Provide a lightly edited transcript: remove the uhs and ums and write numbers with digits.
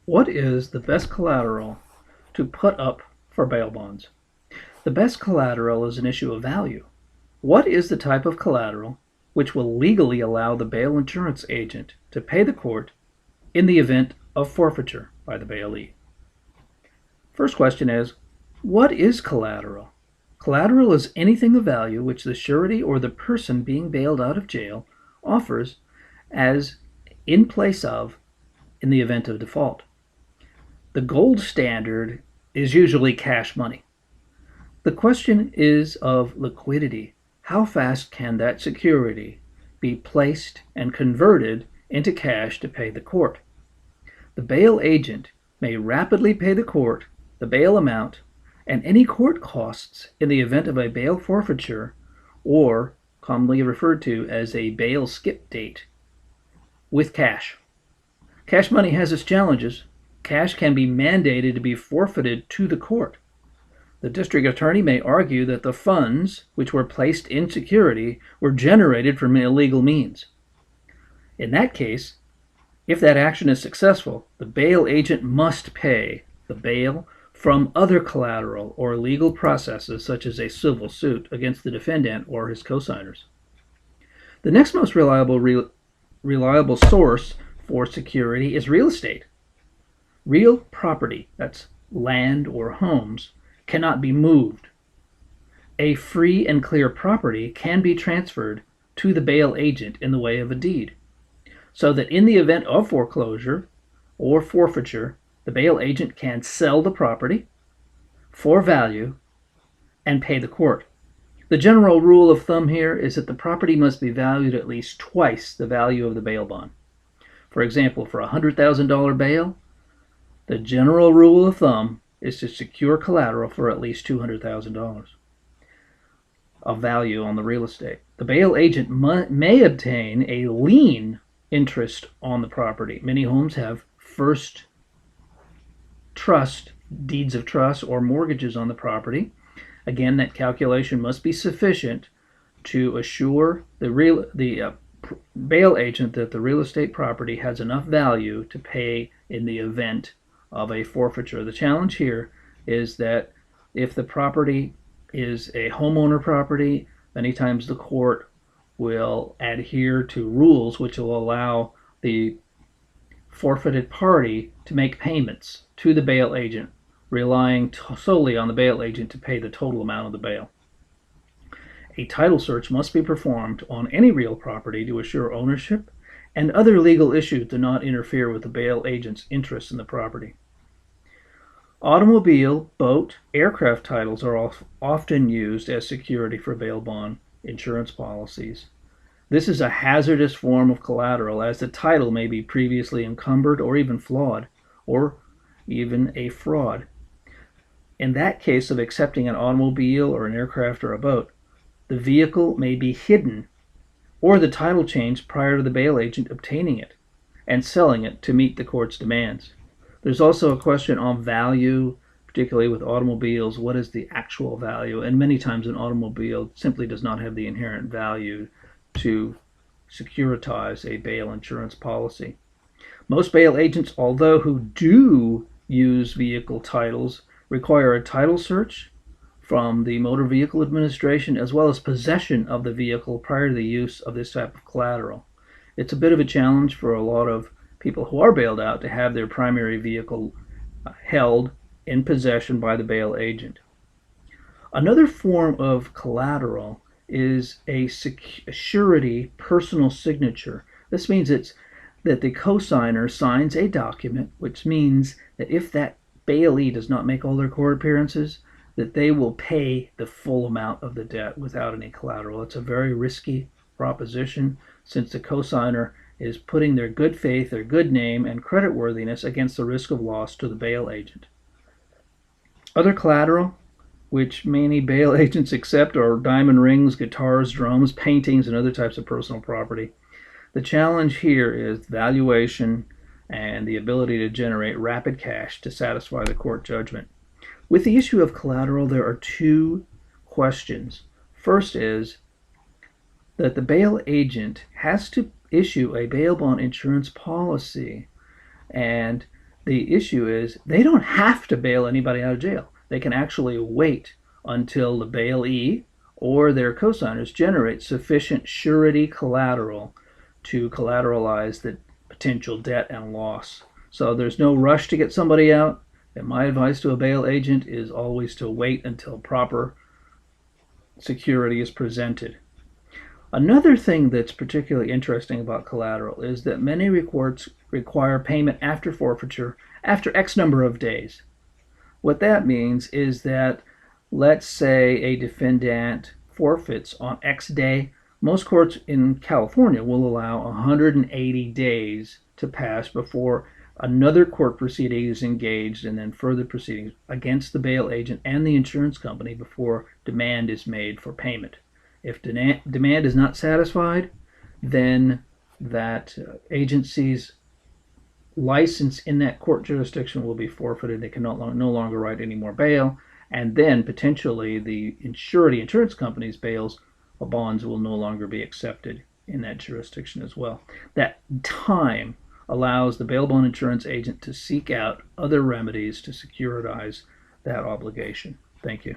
What is the best collateral to put up for bail bonds? The best collateral is an issue of value. What is the type of collateral which will legally allow the bail insurance agent to pay the court in the event of forfeiture by the bailee? First question is, what is collateral? Collateral is anything of value which the surety or the person being bailed out of jail offers as in place of in the event of default. The gold standard is usually cash money. The question is of liquidity. How fast can that security be placed and converted into cash to pay the court? The bail agent may rapidly pay the court the bail amount and any court costs in the event of a bail forfeiture, or commonly referred to as a bail skip date, with cash. Cash money has its challenges. Cash can be mandated to be forfeited to the court. The district attorney may argue that the funds which were placed in security were generated from illegal means. In that case, if that action is successful, the bail agent must pay the bail from other collateral or legal processes such as a civil suit against the defendant or his cosigners. The next most reliable source for security is real estate. Real property, that's land or homes, cannot be moved. A free and clear property can be transferred to the bail agent in the way of a deed, so that in the event of foreclosure or forfeiture, the bail agent can sell the property for value and pay the court. The general rule of thumb here is that the property must be valued at least twice the value of the bail bond. For example, for a $100,000 bail, the general rule of thumb is to secure collateral for at least $200,000 of value on the real estate. The bail agent may obtain a lien interest on the property. Many homes have first trust, deeds of trust, or mortgages on the property. Again, that calculation must be sufficient to assure the bail agent that the real estate property has enough value to pay in the event of a forfeiture. The challenge here is that if the property is a homeowner property, many times the court will adhere to rules which will allow the forfeited party to make payments to the bail agent, relying solely on the bail agent to pay the total amount of the bail. A title search must be performed on any real property to assure ownership, and other legal issues do not interfere with the bail agent's interest in the property. Automobile, boat, aircraft titles are often used as security for bail bond insurance policies. This is a hazardous form of collateral, as the title may be previously encumbered or even flawed, or even a fraud. In that case of accepting an automobile or an aircraft or a boat, the vehicle may be hidden or the title changed prior to the bail agent obtaining it and selling it to meet the court's demands. There's also a question on value, particularly with automobiles. What is the actual value? And many times an automobile simply does not have the inherent value to securitize a bail insurance policy. Most bail agents, although who do use vehicle titles, require a title search from the Motor Vehicle Administration as well as possession of the vehicle prior to the use of this type of collateral. It's a bit of a challenge for a lot of people who are bailed out to have their primary vehicle held in possession by the bail agent. Another form of collateral is a surety personal signature. This means that the cosigner signs a document, which means that if that bailee does not make all their court appearances, that they will pay the full amount of the debt without any collateral. It's a very risky proposition, since the cosigner is putting their good faith, their good name, and creditworthiness against the risk of loss to the bail agent. Other collateral which many bail agents accept are diamond rings, guitars, drums, paintings, and other types of personal property. The challenge here is valuation and the ability to generate rapid cash to satisfy the court judgment. With the issue of collateral, there are two questions. First is that the bail agent has to issue a bail bond insurance policy, and The issue is they don't have to bail anybody out of jail. They can actually wait until the bailee or their cosigners generate sufficient surety collateral to collateralize the potential debt and loss. So there's no rush to get somebody out. And my advice to a bail agent is always to wait until proper security is presented. Another thing that's particularly interesting about collateral is that many courts require payment after forfeiture after X number of days. What that means is that, let's say a defendant forfeits on X day. Most courts in California will allow 180 days to pass before another court proceeding is engaged, and then further proceedings against the bail agent and the insurance company before demand is made for payment. If demand is not satisfied, then that agency's license in that court jurisdiction will be forfeited. They can no longer write any more bail, and then potentially the insurance company's bails or bonds will no longer be accepted in that jurisdiction as well. That time allows the bail bond insurance agent to seek out other remedies to securitize that obligation. Thank you.